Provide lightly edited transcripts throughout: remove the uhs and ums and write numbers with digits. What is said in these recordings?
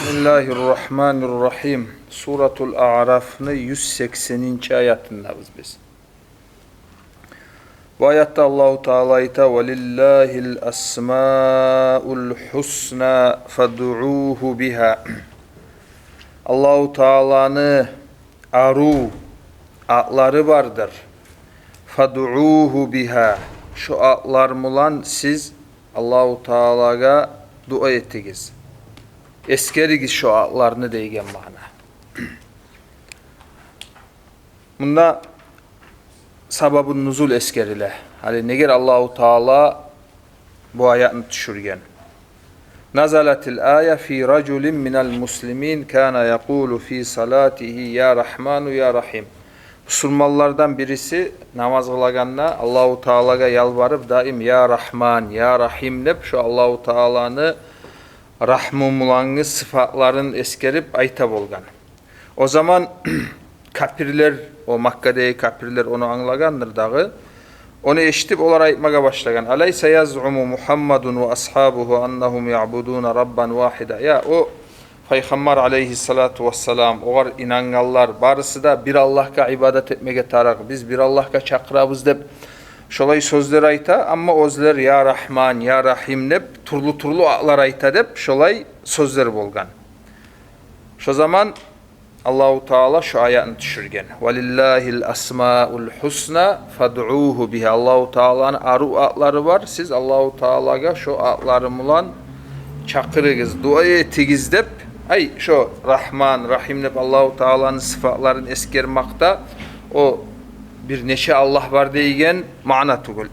Bismillahirrahmanirrahim. Suratul A'raf'ın 180. ayetindayız biz. Bu ayette Allahu Teala ayta velillahil esmaul husna fad'uuhu biha. Allahu Teala'nın adları vardır. Fad'uuhu biha. Şu adlar mulan siz Allahu Teala'ga dua ettiniz. Eskerigiz şu adlarını deygen mana. Bunda sababın nuzul eskerile. Hani neger Allahu Teala bu ayetini düşürgen. Nazalatil aya fi raculin minel muslimin kana yaqulu fi salatihi ya Rahmanu ya Rahim. Müslümanlardan birisi namaz kılaganda Allahu Teala'ga yalvarıp daim ya Rahman ya Rahim deyip şu Allahu Teala'nı rahmumulanı sıfatların eskerip ayta bolgan. O zaman kapirler, o Makka'daki kapirler onu anlagandır dağı. Onu eşitip olar aytmaga başlagan. Alaysa yaz'umu Muhammedun ve ashabuhu annahum ya'buduna rabban vahida. Ya o Peygamber aleyhissalatu vesselam olar inanganlar barısı da bir Allah'a ibadet etmege tarak. Biz bir Allah'a çakırabız dep şolay sözler ayta ama özler ya Rahman ya Rahim dep turlu ağlar ayta dep şolay sözler bolgan. Şu zaman Allahu Teala şu ayetini düşürgen. Velillahil esmaul husna fad'uuhu biha. Allahu Teala'nın adları var. Siz Allahu Teala'ga şu adları mulan çakırıgız, dua etigiz dep ay şu Rahman Rahim dep Allahu Teala'nın sıfatlarını eskermakta o bir neşe Allah var deygen mana tugul.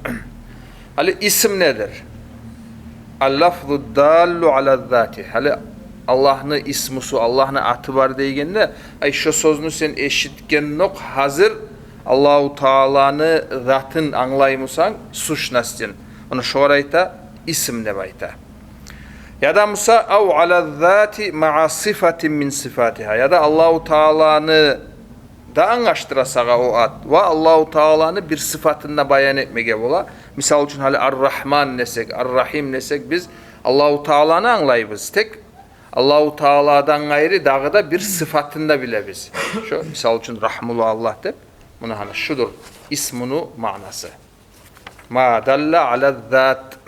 Hali isim nedir? Al-lafzu dallu ala zati. Hali Allah'ın ismusu, Allah'ın atı var deygen de ay şu sözünü sen eşitken nok hazır Allahu Teala'nı zatın anlaymusan suç nasın. Onu şorayta isim de bayta. Ya da musa av ala zati ma'a sifatin min sifatiha. Ya da Allahu Teala'nı da anlaştırasaga o ad ve Allahu Teala'nı bir sıfatında bayan etmege bola. Misal için hali Ar-Rahman nesek, Ar-Rahim nesek biz Allahu Teala'nı anlayırız. Tek Allahu Teala'dan gayrı dağıda bir sıfatında bile biz. Şu misal için Rahmulu Allah de bunu hani şudur ismunu manası. Ma dalla ala zat.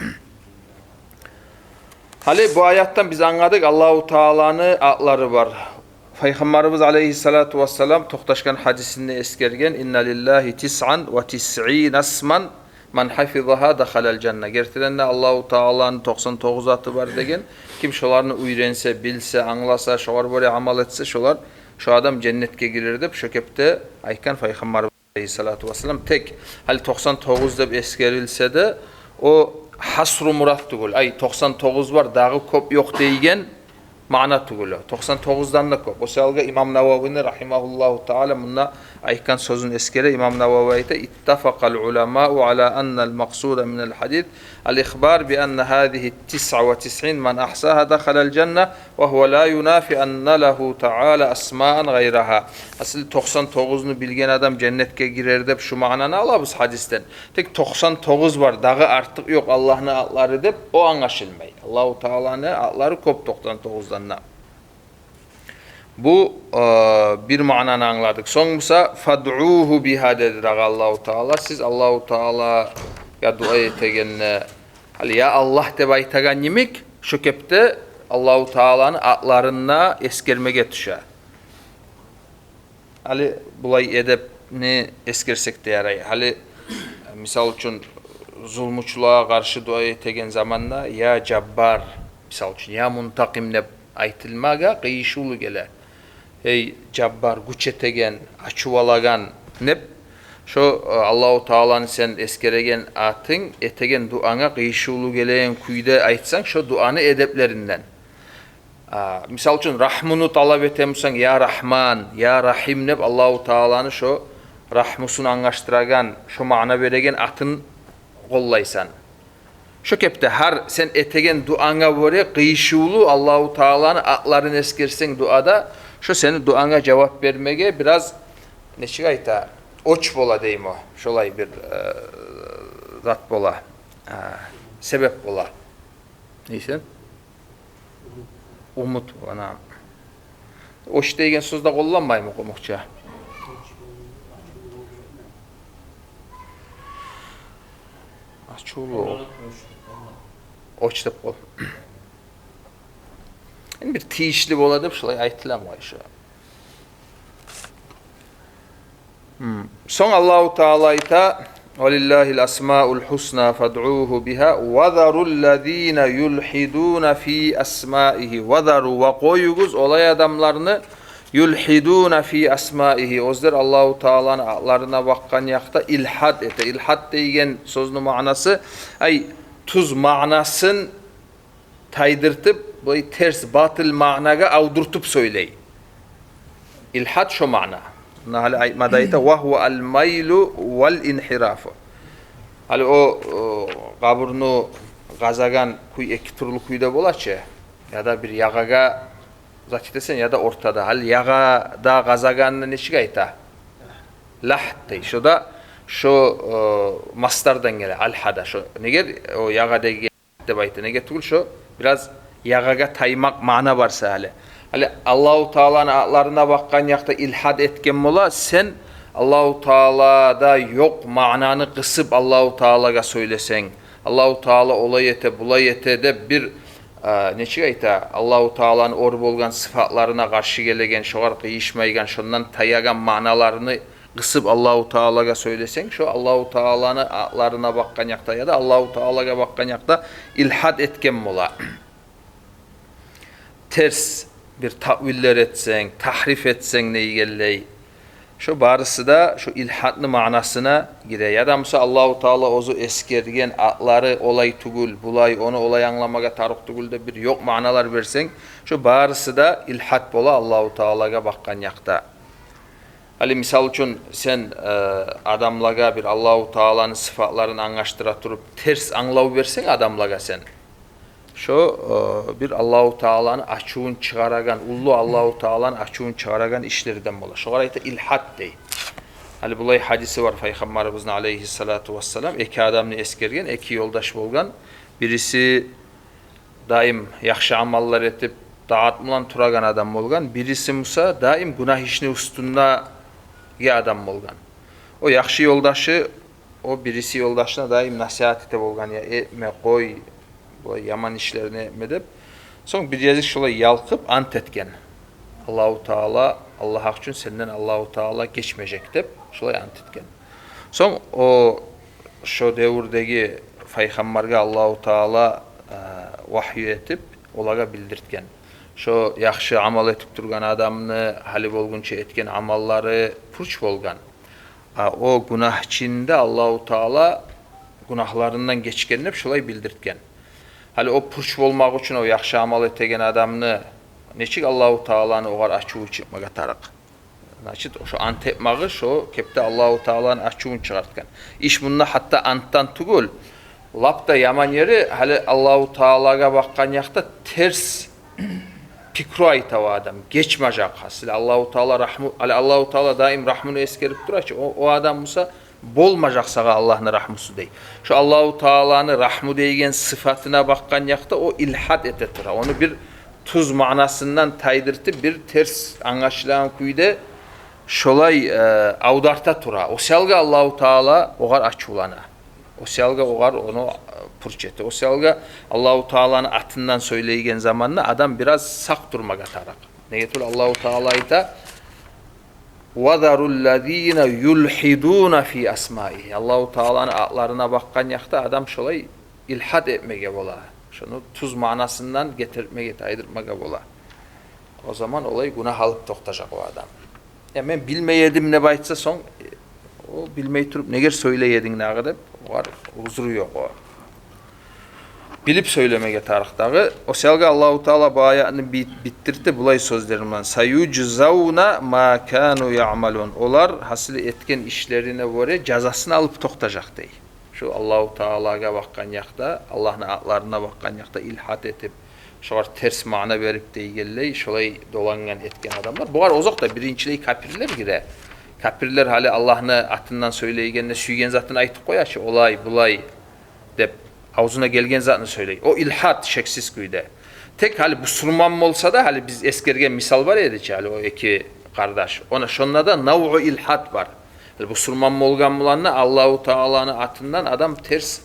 Hali bu ayetten biz anladık Allahu Teala'nın adları var. Peygamberimiz aleyhissalatu vesselam toxtaşkan hadisinde eskergen inna lillahi tis'an ve tis'in asman man hafizaha dakhalal cennet. Gerçekten de Allahu Teala'nın 99 adı var degen kim şolarını uyrense, bilse, anlasa, şolar böyle amal etse şolar şu adam cennetke girer dep şökepte aykan Peygamberimiz aleyhissalatu vesselam tek hal 99 dep eskerilse de o hasru murat tugul. Ay 99 var dağı kop yok deygen mana tugulu. 99'dan da kop. O salga İmam Nevavi'nin rahimahullahu teala bununla aykan sözün eskere İmam Nevavi ayette ittafaqal ulema'u ala ennel maksuda minel hadith al-ikhbar bi enne hadihi 99 man ahsaha dakhalal cennet ve huve la yunafi enne lehu teala asma'an gayraha. Asıl 99'unu bilgen adam cennetke girer dep şu mananı alabız hadisten. Tek 99 var dağı artık yok Allah'ın adları dep o anlaşılmay. Allahu Teala'nın adları kop 99'dan. Bu bir mananı anladık. Sonmusa fad'uuhu biha dedi Allahu Teala. Siz Allahu Teala'ya dua etegenne ya Allah de baytagan yemek şu kepte Allahu Teala'nın adlarına eskermege düşe. Hali bulay edepni eskersek de yaray. Hali misal için zulmuçluğa karşı dua etegen zamanda ya Cabbar misal için ya Muntakim de aytılmaga kıyışulu gele. Ey Cabbar güç etegen, açuvalagan nep şu Allahu Teala'nın sen eskeregen atın etegen duana kıyışulu geleyen kuyda aytsan şu duanı edeplerinden. Misal için rahmunu talep etemsen ya Rahman, ya Rahim nep Allahu Teala'nın şu rahmusunu anlaştıragan, şu mana beregen atın kollaysan. Şu kepte her sen etegen duana böyle kıyışulu Allahu Teala'nın atlarını eskersen duada şu senin duana cevap vermege biraz neçik ayta oç bola deyim o. Şolay bir zat bola. Sebep bola. Neyse? Umut bola. Oç degan sözde kullanmayım okumukça. Açulu. Oç dep bol. Yani bir tiyişli boladı, şulay aytilam var şu. Son Allahu Teala ayta Velillahil asmaul husna fad'uhu biha ve zarullezina yulhiduna fi asmaihi ve zaru ve koyuguz olay adamlarını yulhiduna fi asmaihi ozlar Allahu Teala'nın adlarına bakkan yakta ilhad ete. İlhad degen sözünün manası ay tuz manasın taydırtıp böyle ters batıl managa avdurtup söyley. İlhad şu mana. Nahal aytmadayta ve huvel maylu vel inhirafu. Hali o kaburunu gazagan kuy iki turlu kuyda bolaçı ya da bir yagaga zat desen ya da ortada. Hal yaga da gazaganını neçik ayta? Laht dey. Şu da şu mastardan gele alhada şu. Neger o yaga degi dep ayta. Neger tugul şu biraz yagaga taymak mana varsa hali. Hali Allahu Teala'nın adlarına bakkan yakta ilhad etken bola sen Allahu Teala'da yok mananı kısıp Allahu Teala'ga söylesen. Allahu Teala olay ete bulay ete de bir neçik ayta Allahu Teala'nın or bolgan sıfatlarına karşı gelegen şoğar kıyışmaygan şondan tayagan manalarını kısıp Allahu Teala'ga söylesen şu Allahu Teala'nın adlarına bakkan yakta ya da Allahu Teala'ga bakkan yakta ilhad etken bola. Ters bir taviller etsen, tahrif etsen neyi gelley. Şu barısı da şu ilhadlı manasına girer. Ya da mesela Allahu Teala ozu eskergen atları olay tugul, bulay onu olay anlamaga tarık tugul da bir yok manalar versen şu barısı da ilhad bola Allahu Teala'ga bakkan yakta. Ali misal için sen adamlaga bir Allahu Teala'nın sıfatlarını anlaştıra turup ters anlav versen adamlaga sen. Şu bir Allahu Teala'nın açığın çıkaragan, ullu Allahu Teala'nın açığın çıkaragan işlerden bola. Şu garayta ilhad dey. Hali bulay hadisi var Peygamberimizin aleyhissalatu vesselam. Eki adamını eskergen, eki yoldaş bolgan. Birisi daim yaxşı amallar etip dağıtmılan turagan adam bolgan. Birisi Musa daim günah işini üstünde adam bolgan. O yaxşı yoldaşı, o birisi yoldaşına daim nasihat ete bolgan. Ya etme, koy, bu yaman işlerini medep. Son bir yazık şolay yalkıp ant etken. Allahu Teala Allah hak için senden Allahu Teala geçmeyecek dep şolay ant etken. Son o şu devurdagi Peygamberge Allahu Teala vahyu etip olaga bildirtken. Şu yaxşı amal etip durgan adamını hali bolgunça etken amalları purç bolgan. O günah içinde Allahu Teala günahlarından geçkenlep şolay bildirtken. Hali o purç bolmak için o yaxşı amal etegen adamını neçik Allahu Teala'nı oğar açığı çıkmaga tarık. Значит, şu ant etmağı şu kepte Allahu Teala'nın açığını çıkartkan. İş bununla hatta anttan tugul. Lapta yaman yeri hali Allahu Teala'ga bakkan yakta ters pikru ayta o adam. Geçmeyecek hasıl. Allahu Teala rahmu, Allahu Teala daim rahmını eskerip durar. O adam Musa bolmayacak sağa Allah'ın rahmusu dey. Şu Allahu Teala'nın rahmu deygen sıfatına bakkan yakta o ilhad etetir. Onu bir tuz manasından taydırtıp bir ters anlaşılan kuyda şolay avdarta tura. O selga Allahu Teala oğar açulana. O selga oğar onu purçete. O selga Allahu Teala'nın atından söyleygen zamanla adam biraz sak durmaga tarak. Ne getir Allahu Teala'yı da وَذَرُ الَّذ۪ينَ يُلْحِدُونَ ف۪ي أَسْمَائِهِ Allahu Teala'nın adlarına bakkan yakta adam şolay ilhad etmege bola. Şunu tuz manasından getirmege, taydırmege bola. O zaman olay günah alıp toktacak o adam. Ya ben bilmeyedim ne baytsa son o bilmeyi turup neger söyleyedin ne kadar o var huzuru yok o. Bilip söylemege tarıktağı o selga Allahu Teala bu ayetini bittirdi bulay sözlerinden sayuczavna ma kanu ya'malun olar hasili etken işlerine göre cezasını alıp toktacak dey. Şu Allahu Teala'ga bakkan yakta Allah'ın adlarına bakkan yakta ilhat etip şolar ters mana verip deygelley şolay dolangan etken adamlar. Bu var ozok da birincileyi kapirler gire. Kapirler hali Allah'ın atından söyleygenle süygen zatını aytıp koyaçı olay bulay dep ağzına gelgen zatını söyley. O ilhat şeksiz kuyda. Tek hali Müslüman olsa da hali biz eskergen misal var ya hali o iki kardeş. Ona şonda da navu ilhat var. Müslüman olgan bulanna Allahu Teala'nın atından adam ters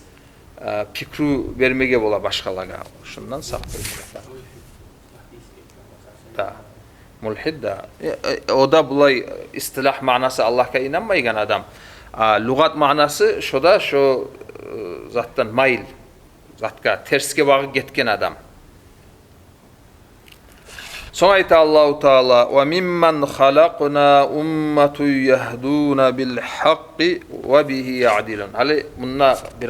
pikru vermege bola başkalarga. Şundan saklayın. Da. Mulhid da. O da bulay istilah manası Allah'a inanmaygan adam. Lugat manası şoda şu zattan mail. Zatka terske bağı getken adam. Sonra ayet Allahu Teala ve mimmen halakna ummetun yahduna bil hakki ve bihi ya'dilun. Hali bununla bir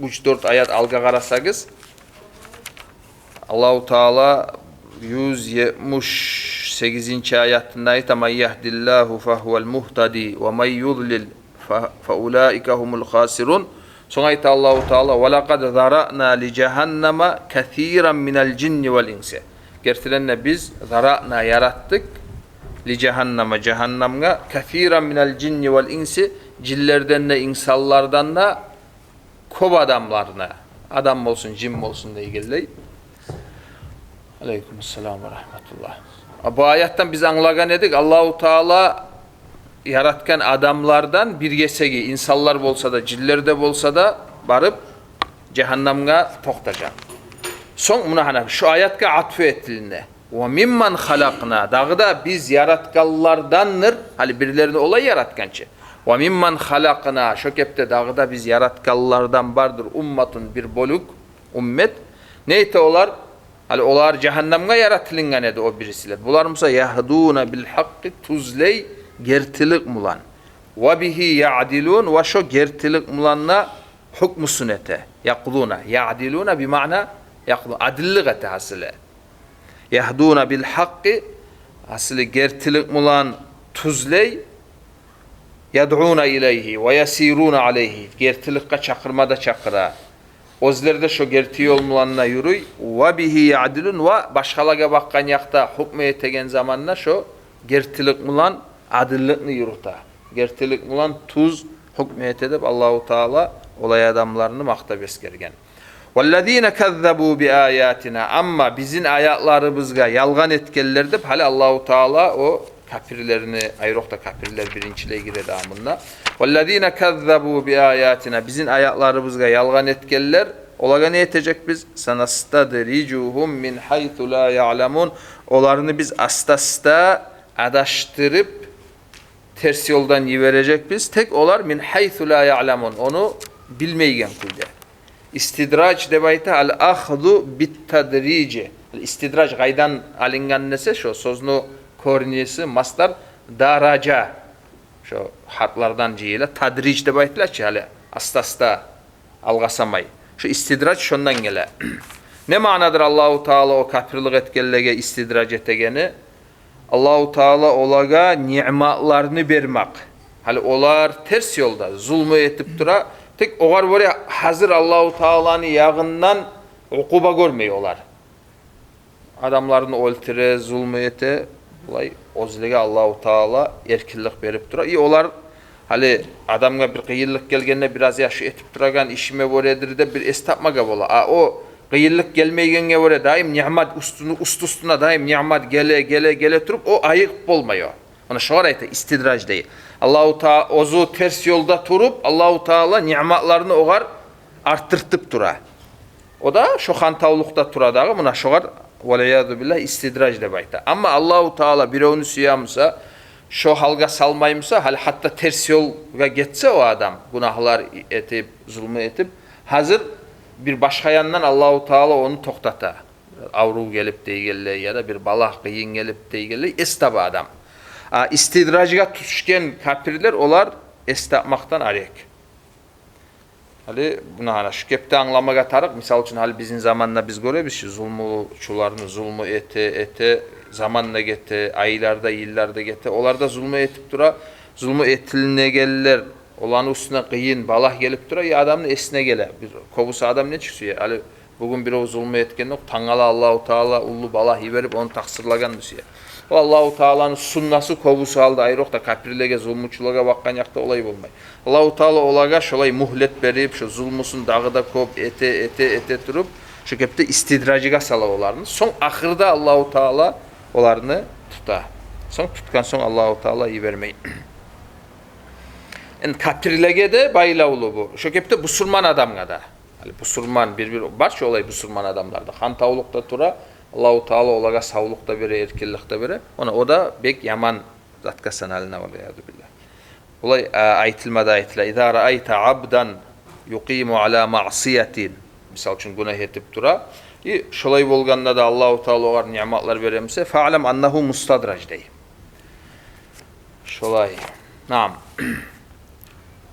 3-4 ayet alga qarasagız Allahu Teala 178. ayetinde ayet "Men yahdillahu fehuvel muhtadi ve men yudlil fe ulaika humul khasirun." Sonra ayet Allahu Teala "Ve laqad zara'na li cehenneme kesiran minel cinni vel insi." Gerçekten biz zara'na yarattık li cehenneme cehennemge kesiran minel cinni vel insi cillerden de insanlardan da kov adamlarına adam olsun cin olsun diye ilgili. Aleykümselam ve rahmetullah. Bu ayetten biz anlagan edik Allahu Teala yaratkan adamlardan bir yesegi insanlar olsa da cillerde olsa da barıp cehennemge toktacak. Son buna hani şu ayetke atfı etilinde. Ve mimmen halakna dağı da biz yaratkallardandır. Hani birilerini olay yaratkançı. Ve mimmen halakna şu kepte dağı da biz yaratkallardan bardır ummatun bir boluk ummet. Neyte olar? Hani olar cehennemge yaratılıngan edi o birisiler. Bular mısa yahduna bil hakkı tuzley gertilik mulan. Ve bihi ya'dilun ve şu gertilik mulanna hukmu sünnete. Yakuluna. Ya'diluna bi ma'na yakuluna. Adillik eti hasile. Yahduna bil hakkı hasile gertilik mulan tuzley yad'una ileyhi ve yasiruna aleyhi. Gertilikka çakırmada çakıra. Ozlerde şu gerti yol mulanna yürüy ve bihi ya'dilun ve başkalaga bakkan yakta hukmu etegen zamanla şu gertilik mulan adillikni yürüta. Gertilik mulan tuz hukmu etedip Allahu Teala olay adamlarını maktab eskergen. وَالَّذ۪ينَ كَذَّبُوا بِآيَاتِنَا Ama bizim ayatlarımızga yalgan etkenler de hali Allahu Teala o kafirlerini ayrıkta kafirler birinciliğe girer amında. وَالَّذ۪ينَ كَذَّبُوا بِآيَاتِنَا Bizim ayatlarımızga yalgan etkenler olaga ne etecek biz? سَنَسْتَدْرِجُهُمْ مِنْ حَيْثُ لَا يَعْلَمُونَ Onlarını biz asta adaştırıp ters yoldan yiverecek biz. Tek olar min haythu la ya'lemun. Onu bilmeygen kulde. İstidraç debayta al ahdu bit tadrici. İstidraç gaydan alingan nese şu sözünü korniyesi mastar daraca. Şu harflardan cihile tadric debaytla ki hali asta algasamay. Şu istidraç şundan gele. Ne manadır Allahu Teala o kafirlik etkellege istidraç etegeni? Allahu Teala olaga nimetlerini vermek. Hali olar ters yolda zulmü etip dura. Tek ogar böyle hazır Allahu Teala'nın yağından ukuba görmeyiyorlar. Adamlarını öldüre, zulmü ete, olay ozlige Allahu Teala erkillik verip dura. İyi olar hali adamga bir kıyırlık gelgende biraz yaşı etip duragan işime böyledir de bir estapmaga bola. O kıyırlık gelmeyene göre daim nimet üstüne daim nimet gele turup o ayık olmuyor. Ona şoğrayta istidraç değil. Allahu Teala ozu ters yolda turup Allahu Teala nimetlerini oğar arttırtıp dura. O da şu hantavlukta turadağı buna şoğar veliyadu billah istidraç debayta. Ama Allahu Teala bir onu suyamsa şu halga salmayımsa hal hatta ters yola geçse o adam günahlar etip zulmü etip hazır bir başka yandan Allahu Teala onu toktata. Avru gelip deyigelle ya da bir balah kıyın gelip deyigelle estaba adam. İstidracıga tutuşken kafirler olar estapmaktan arek. Hali buna hala şu kepte anlamaga tarık. Misal için hali bizim zamanla biz görebiz ki zulmçularını zulmü ete zamanla gete, aylarda, yıllarda gete. Olar da zulmü etip dura. Zulmü etiline gelirler. Olanın üstüne kıyın, balah gelip dura. Ya adamın esine gele. Bir kovusu adam ne çıkıyor? Hali bugün bir o zulmü etken yok. Tangala Allahu Teala ullu balah yiverip onu taksırlagan düşüyor. O Allahu Teala'nın sunnası kovusu aldı ayrık da kafirlege zulmçuluğa bakkan yakta olay olmay. Allahu Teala olaga şolay muhlet berip şu zulmusun dağıda kop ete durup Şu kepte istidracıga sala olarını. Son ahırda Allahu Teala olarını tuta. Son tutkan son Allahu Teala iyi vermeyin. En kapirlege de baylavulu bu. Şu kepte busurman adamga da. Hani busurman bir barça olay busurman adamlarda. Han tavlukta tura Allahu Teala olaga savlukta bere, erkellikte bere. Ona o da bek yaman zatka sanalına var ya billah. Olay aytilmada aytila. İza ra'ayta abdan yuqimu ala ma'siyatin. Misal için günah etip tura. Şolay bolganda da Allahu Teala olar nimetler veremse fa'lam annahu mustadraj dey. Şolay. Naam.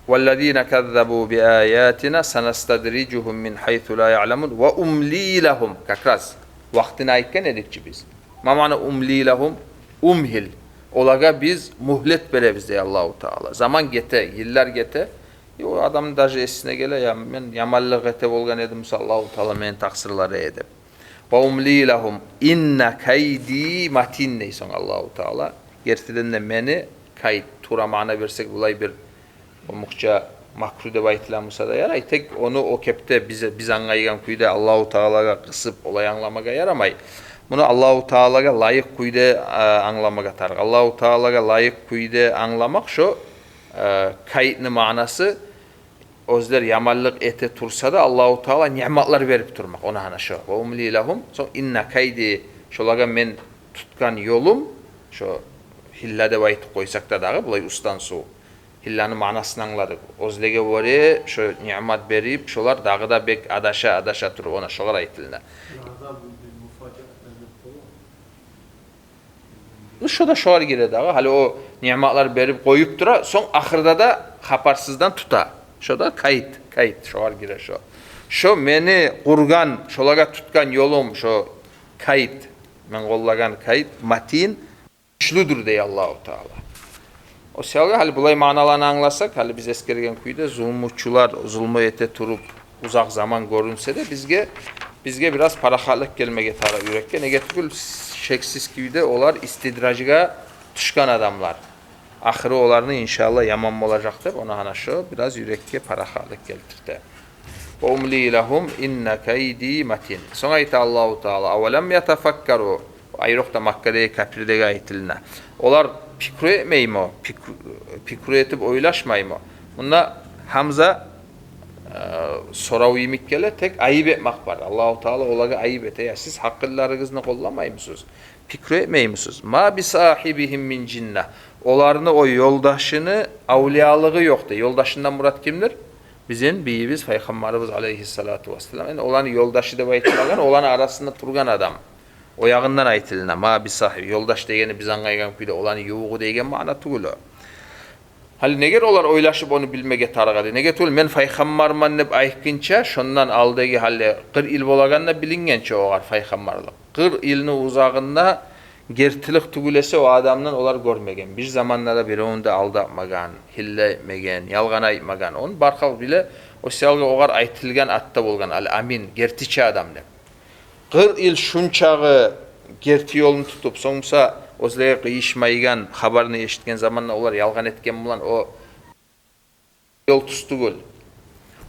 وَالَّذ۪ينَ كَذَّبُوا بِآيَاتِنَا سَنَسْتَدْرِجُهُمْ مِنْ حَيْثُ لَا يَعْلَمُونَ وَاُمْلِي لَهُمْ Kakraz. Vaktine ayıkken edikçi biz. Ma mana umli lahum? Umhil. Olaga biz muhlet bere bizde Allahu Teala. Zaman gete, yıllar gete. O adam dahi esine gele ya men yamallık ete bolgan edim Allahu Teala men taksirları edip. Ve umli lahum inna kaydi matin neyson Allahu Teala. Gerçekten de meni kayıt tura mana versek bulay bir o muhça makrude baytilamusa da yaray. Tek onu o kepte biz anlaygan kuyda Allahu Teala'ga kısıp olay anlamaga yaramay. Bunu Allahu Teala'ga layık kuyda anlamaga tarık. Allahu Teala'ga layık kuyda anlamak şu kayıtlı manası özler yamallık ete tursa da Allahu Teala nimetler verip durmak. Ona hana şu. Ve umli lahum. So inna kaydi şolaga men tutkan yolum şu hillade bayt koysak da dağı bulay ustan su. Hillanın manasını anladık. Özlege vore şu nimet berip şolar dağı da bek adaşa turur. Ona şolar aytılına. Şu da şolar gire dağı. Hali o nimetler berip koyup dura. Son ahırda da haparsızdan tuta. Şu da kayıt. Şolar gire şu. Şu meni kurgan, şolaga tutkan yolum şu kayıt. Men kollagan kayıt matin güçlüdür diye Allahu Teala. O selga hali bulay manalarını anlasak, hali biz eskergen kuyda zulmutçular zulmü ete turup uzak zaman görünse de bizge biraz parahalık gelmege tara yürekke negatif şeksiz kuyda olar istidracıga düşkan adamlar. Ahırı olarını inşallah yaman olacaktır. Ona hana şu biraz yürekke parahalık geltirdi. Ve umli lahum inna kaydi matin. Sonra ite Allahu Teala avelem yetefekkaru. Ayrıkta Makkade'ye kapirde aytilina. Olar pikru etmeyim o. Pikru etip oylaşmayım o. Bunda Hamza sorav yemik gele tek ayıp etmek var. Allahu Teala olaga ayıp ete. Ya siz hakkıllarınızı kollamaymışsınız. Pikru etmeymişsiniz. Ma bi sahibihim min cinnah. Olarını o yoldaşını avliyalığı yoktu. Yoldaşından murat kimdir? Bizim beyimiz Peygamberimiz aleyhissalatu vesselam. Yani olanı yoldaşı da baytilagan, olanı arasında turgan adam. O yağından aytılına ma bi sahibi yoldaş degeni biz angaygan kuyda olanı yuğu degen mana tugulu. Hali neger olar oylaşıp onu bilmege taragadı. Neger tugul men Peygamberman nep aytkinça şondan aldegi hali 40 il bolaganna bilingençe oğar Peygamberlik. 40 ilini uzağında gertilik tugulese o adamdan olar görmegen. Bir zamanlarda bir onda aldamagan, hille megen, yalgan aytmagan. On barkal bile o selga oğar aytılgan atta bolgan al amin gertiçi adam nep. 40 yıl şunçağı gerti yolunu tutup soňsa ozlaya kıyışmaygan habarını eşitken zamanla olar yalgan etken bulan o yol tustugul.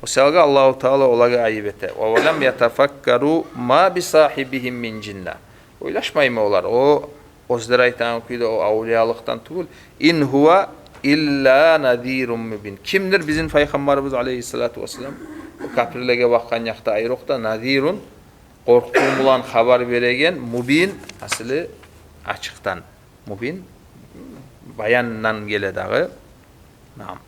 O selga Allahu Teala olaga ayıp ete. Ve lem yetefekkaru ma bi sahibihim min cinnah. Oylaşmayma olar. O ozlara aytan kuyda o avliyalıktan tugul. İn huwa illa nadhirun mubin. Kimdir bizim Peygamberimiz aleyhissalatu vesselam? O kapirlege bakkan yakta ayrıkta nadhirun korktuğum olan haber veregen mubin aslı açıktan mubin bayandan gele dağı. Naam.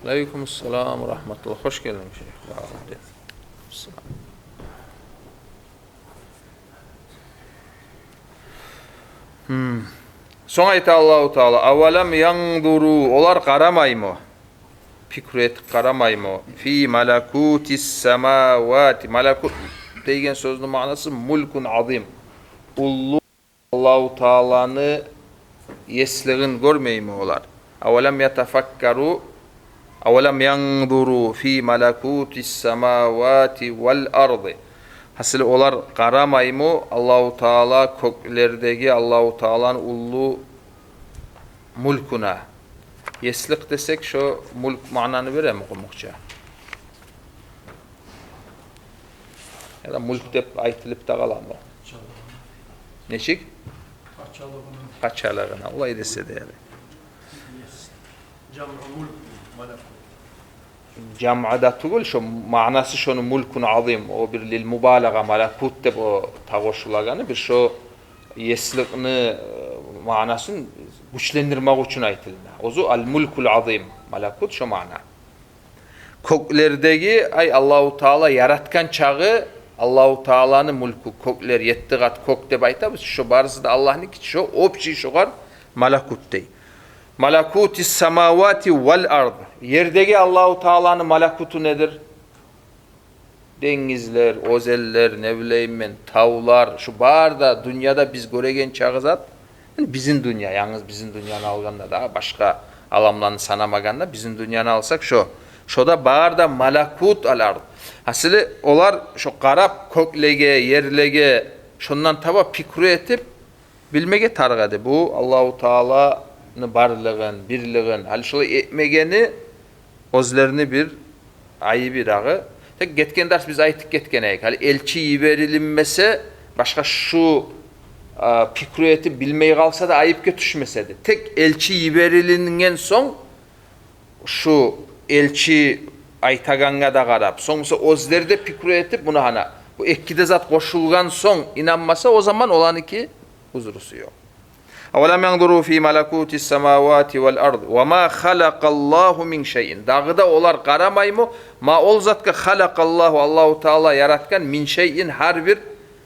Aleykümselam ve rahmetullah. Hoş geldin Şeyh. Selam. Son ayet Allahu Teala avelem yanduru olar karamay mı? Fikru etip karamay mı? Fi malakutis semavati malakut degen sözün manası mulkun azim. Ullu Allahu Teala'nı yesligin görmey mi olar? Avelem yetefekkaru avelem yanduru fi malakutis semavati vel ardı. Hasılı olar qaramaymı Allahu Taala köklerdeki Allahu Taala'nın ullu mulkuna. Yeslik desek şu mulk mananı verir mi okumukça? Ya da mulk dep aytılıp da kalan mı? Neçik? Kaçalığına. Olay dese de yani. Cam'ada tugul şu manası şunu mulkun azim o bir lil mübalağa malakut dep o tagoşulaganı bir şu yeslikni manasını güçlendirmek için aytıldı. Ozu al mulkul azim malakut şu mana. Köklerdeki ay Allahu Taala yaratkan çağı Allahu Taala'nın mulku kökler 7 kat kök dep aytabız. Şu barısı da Allah'nınki şu opçi şugar malakut dey. Malakutis semavati vel ard. Yerdeki Allahu Teala'nın malakutu nedir? Denizler, ozeller, ne bileyim ben, tavlar, şu barda dünyada biz göregen çağızat. Yani bizim dünya, yalnız bizim dünyanı alganda da başka alamlarını sanamaganda bizim dünyanı alsak şu. Şoda barda malakut al ard. Hasılı olar şu qarap köklege, yerlege şundan taba pikru etip bilmege targadı. Bu Allahu Teala barlığın, birliğin, hal şolay etmegeni özlerini bir ayıbı dağı. Tek getken ders biz aytık getkeneyik. Hal elçi yiberilinmese başka şu pikru etip bilmeyi kalsa da ayıpke düşmesedi. Tek elçi yiberilingen son şu elçi aytaganga da qarap. Sonuçta özleri de pikru etip bunu hana bu ekkide zat koşulgan son inanmasa o zaman olanı ki huzurusu yok. Awalam yanzuru fi malakutis semawati vel ard ve ma halakallahu min şeyin. Dağıda olar qaramaymı? Ma ol zatka halakallahu Allahu Taala yaratgan min şeyin har bir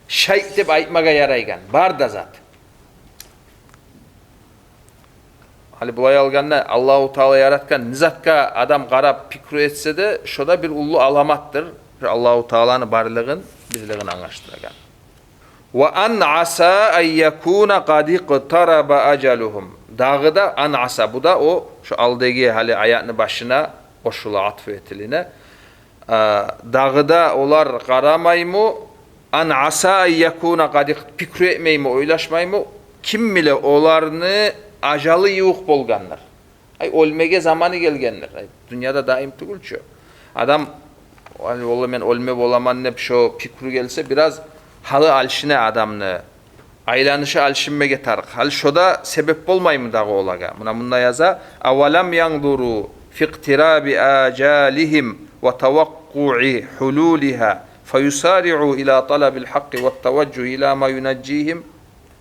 şey dep aytmaga yaraygan. Bar da zat. Hali bulay alganda Allahu Taala yaratgan nizatka adam qarap pikru etse de şoda bir ullu alamattır. Allahu Taala'nın barlığın, birliğini anlaştıragan. Ve an asa en yekuna qad iqtaraba ajaluhum. Dağıda an asa bu da o şu aldagi hali ayatını başına koşula atf etiline. Dağıda olar qaramaymı an asa en yekuna qad pikru etmeymi oylaşmaymı kim bile olarını ajalı yuq bolganlar. Ay ölmege zamanı gelgenler. Ay dünyada daim tugulçu. Adam hani vallahi men ölme bolaman ne şu pikru gelse biraz halı alşine adamını aylanışı alşinmege tarık. Hal şoda sebep bolmayımı dağı olaga. Bunda yaza avalam yanzuru fi iqtirabi ajalihim ve tavakku'i hululiha feyusari'u ila talabil haqqi ve teveccuh ila ma yunaccihim.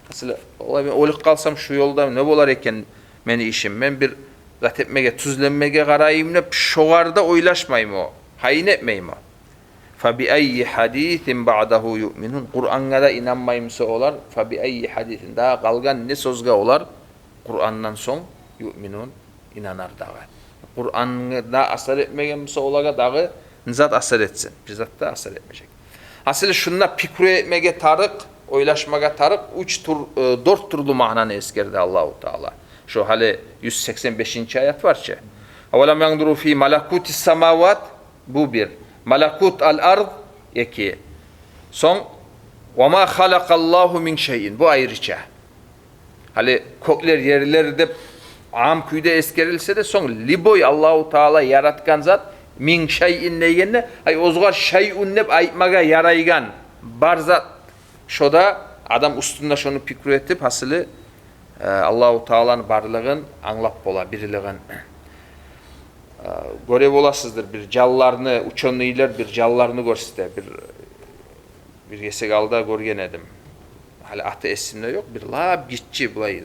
Aslında vallahi ben olup kalsam şu yolda ne bolar eken meni işim. Ben bir zat etmege, tuzlenmege qarayım ne şoğarda oylaşmayım o. Hayin etmeyim o. فَبِأَيِّ حَد۪يثٍ بَعْدَهُ يُؤْمِنُونَ Kur'an'a da inanmayımsa olar. فَبِأَيِّ حَد۪يثٍ Daha kalgan ne sözge olar? Kur'an'dan son yu'minun inanar dağı. Kur'an'da asar etmeyimse olaga dağı nizat asar etsin. Bizzat da asar etmeyecek. Aslında şunla pikru etmege tarık, oylaşmaga tarık 4 turlu mananı eskerdi Allahu Teala. Şu hali 185. ayet var ki. اَوَلَمْ يَنْدُرُوا ف۪ي مَلَكُوتِ السَّمَاوَاتِ Bu bir. Malakut al-ard 2. Son وَمَا خَلَقَ اللّٰهُ مِنْ şeyin. Bu ayrıca. Hani kökler yerlerde am küyde eskerilse de son liboy Allahu Teala yaratkan zat min şeyin neyenne ay ozgar şeyun neb aytmaga yaraygan bar zat şoda adam üstünde şunu pikru etip hasılı Allahu Teala'nın barlığın anlap bola birliğin. Görev olasızdır bir callarını uçanlılar bir callarını görsite bir yesek alda görgen edim. Hala atı esimde yok bir lab gitçi bulay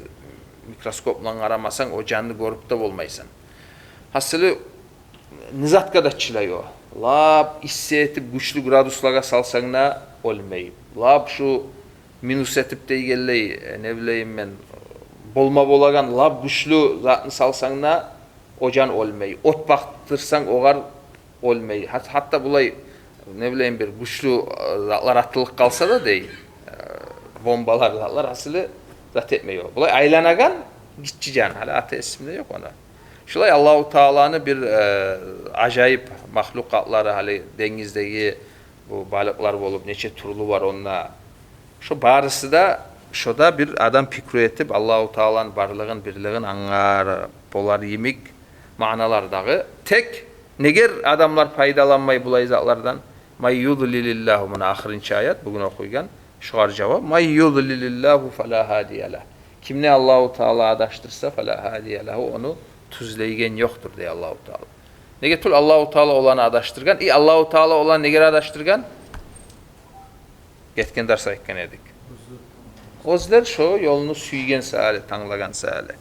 mikroskopla aramasan o canlı görüp de olmaysan. Hasılı nizatka da çilayo. Lab hissetip güçlü graduslara salsan da olmayıp. Lab şu minus etip de gelley ne bileyim ben bolma bolagan lab güçlü zatını salsan da o can olmayı. Ot baktırsan oğar olmayı. Hatta bulay ne bileyim bir güçlü zatlar atılık kalsa da değil. Bombalar zatlar asılı zat etmiyor. Bulay aylanagan gitçi can. Hala atı esimde yok ona. Şulay Allahu Teala'nın bir acayip mahlukatları hali denizdeki Bu balıklar bolup neçe turlu var onunla. Şu barısı da şoda bir adam pikru etip Allahu Taala'nın barlığın birliğin angar bolar yemik manalardağı tek neger adamlar faydalanmay bulay zatlardan may yudlilillahu muna ahirinci ayet bugün okuygan şuar cevap may yudlilillahu fela hadiyelah kimne Allahu Taala adaştırsa fela hadiyelahu onu tuzlaygen yoktur diye Allahu Taala. Nege tul Allahu Taala olanı adaştırgan Allahu Taala olan neger adaştırgan getken ders aytkan edik. Ozlar şu yolunu süygen saale, tanlagan saale.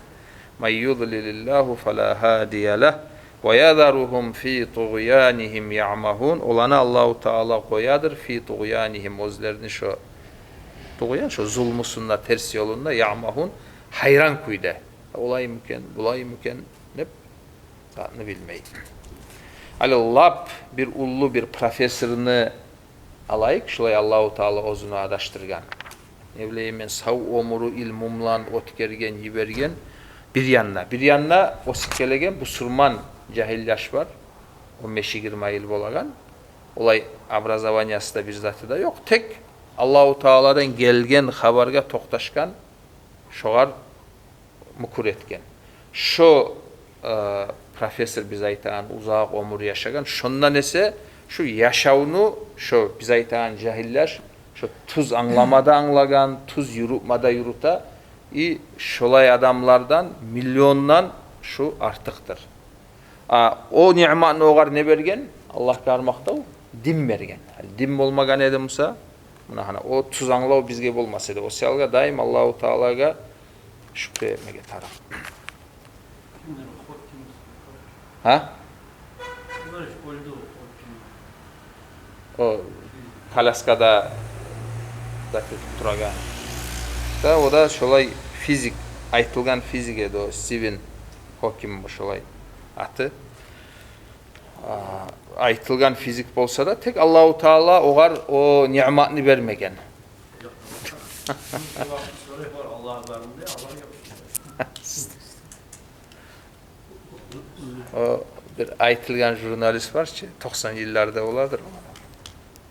May yudlilillahu fela hadiyelah ve yadharuhum fi tuğyanihim ya'mahun. Olanı Allahu Teala koyadır fi tuğyanihim ozlarını şu tuğyan şu zulmusunla ters yolunda ya'mahun hayran kuyda. Olay mümkün, bulay mümkün ne zatını bilmeyi. Allah bir ullu bir profesörünü alayık şulay Allahu Teala ozunu adaştırgan. Ne bileyim ben sav omuru ilmumlan otkergen yibergen bir yanına o sikkelegen bu surman cahil yaş var 15-20 yıl bolagan olay abrazavanyası da bir zatı da yok tek Allahu Taala'dan gelgen habarga toktaşkan şoğar mukur etken şu profesör biz aytağın uzak omur yaşagan şondan ese şu yaşavunu şu biz aytağın cahiller şu tuz anlamada anlagan, tuz yürütmada yürüta, şolay adamlardan milyondan şu artıktır. O ni'matını oğar ne bergen? Allah karmakta o, dim bergen. Dim olmagan edimsa, o tuz anlağı bizge bolmasaydı. O siyalga daim Allahu Teala'ga şüphe etmege taraf. Ha? O Kalaskada turagan. Da o da şolay fizik, aytılgan fizik edi o Stephen Hawking şolay atı. Aytılgan fizik bolsa da tek Allahu Teala oğar o ni'matını vermegen. O bir aytılgan jurnalist var ki 90 yıllarda oladır.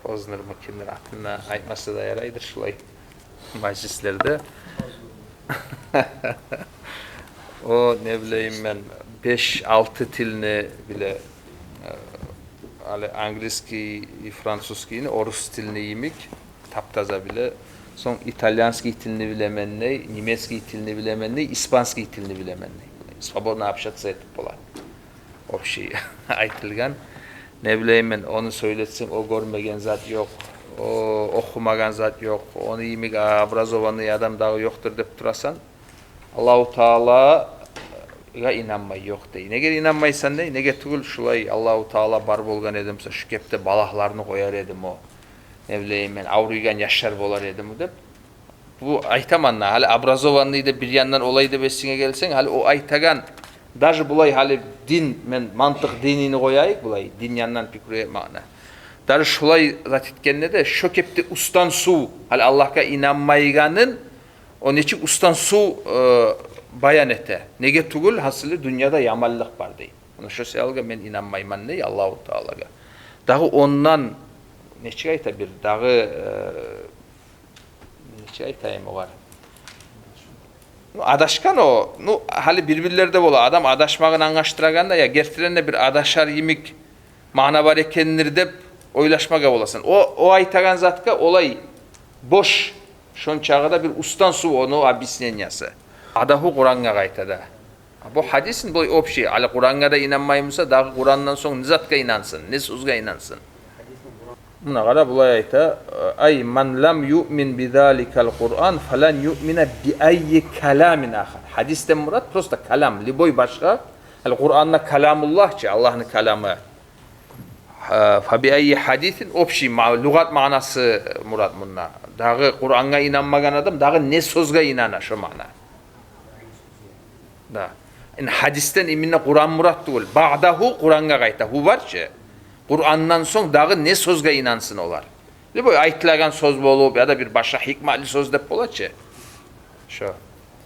Oznur mu kimdir atına aytması da yaraydır şulay meclislerde. O ne bileyim ben 5-6 tilini bile Angliski, Fransuzski, Orus tilini yemik taptaza bile son İtalyanski tilini bilemenney, Nimeski tilini bilemenney, İspanski tilini bilemenney. Svobodna общаться etip bolar. O şey aytılgan. Ne bileyim ben onu söyletsin o görmegen zat yok. O okumagan zat yok. Onu yemik obrazovanlı adam dağı yoktur dep turasan Allahu Teala'ga inanmay yok dey. Neger inanmaysan dey, nege tugul şulay Allahu Teala bar bolgan edimse şu kepte balahlarını koyar edim o. Ne bileyim ben avruygan yaşar bolar edim dep. Bu aytamanna hali obrazovanlığı da bir yandan olaydı besine gelsen hali o aytagan даже bulay hali din men mantık dinini koyayık bulay din yandan pikre mana. Даже şulay zat etkenne de şu kepte ustan su hali Allah'a inanmayganın o neçik ustan su bayan ete. Nege tugul hasılı dünyada yamallık var dey. Onu şu seyalga men inanmayman ney Allahu Teala'ga. Dağı ondan neçik ayta bir dağı neçik aytayım o var. Adaşkan o, hali birbirlerde bola adam adaşmağın anlaştıragan da ya gertirenle bir adaşar yemik mana var ekenleri dep oylaşmaga olasın. O aytagan zatka olay boş şon çağda bir ustan su onu abisnenyası. Adahu Kur'an'a gaytada. Bu hadisin bu opşi. Ali Kur'an'a da inanmayımsa da Kur'an'dan sonra nizatka inansın, ne sözga inansın. Buna kadar bulay ayta ay man lam yu'min bizalikal Kur'an falan yu'mine bi ayyi kalamin ahar. Hadisten murat prosta kalam, liboy başka. Kur'an'da kalamullah ki Allah'ın kalamı. Fa bi ayyi hadisin opşi lügat manası murat bunna. Dağı Kur'an'a inanmagan adam dağı ne sözga inana şu mana. Da. In hadisten iminne Kur'an murat değil. Ba'dahu Kur'an'a gayta. Hu var ki Kur'an'dan son dağı ne sözga inansın olar. Liboy aytlagan söz bolup ya da bir başka hikmetli söz dep bolar ki. Şu.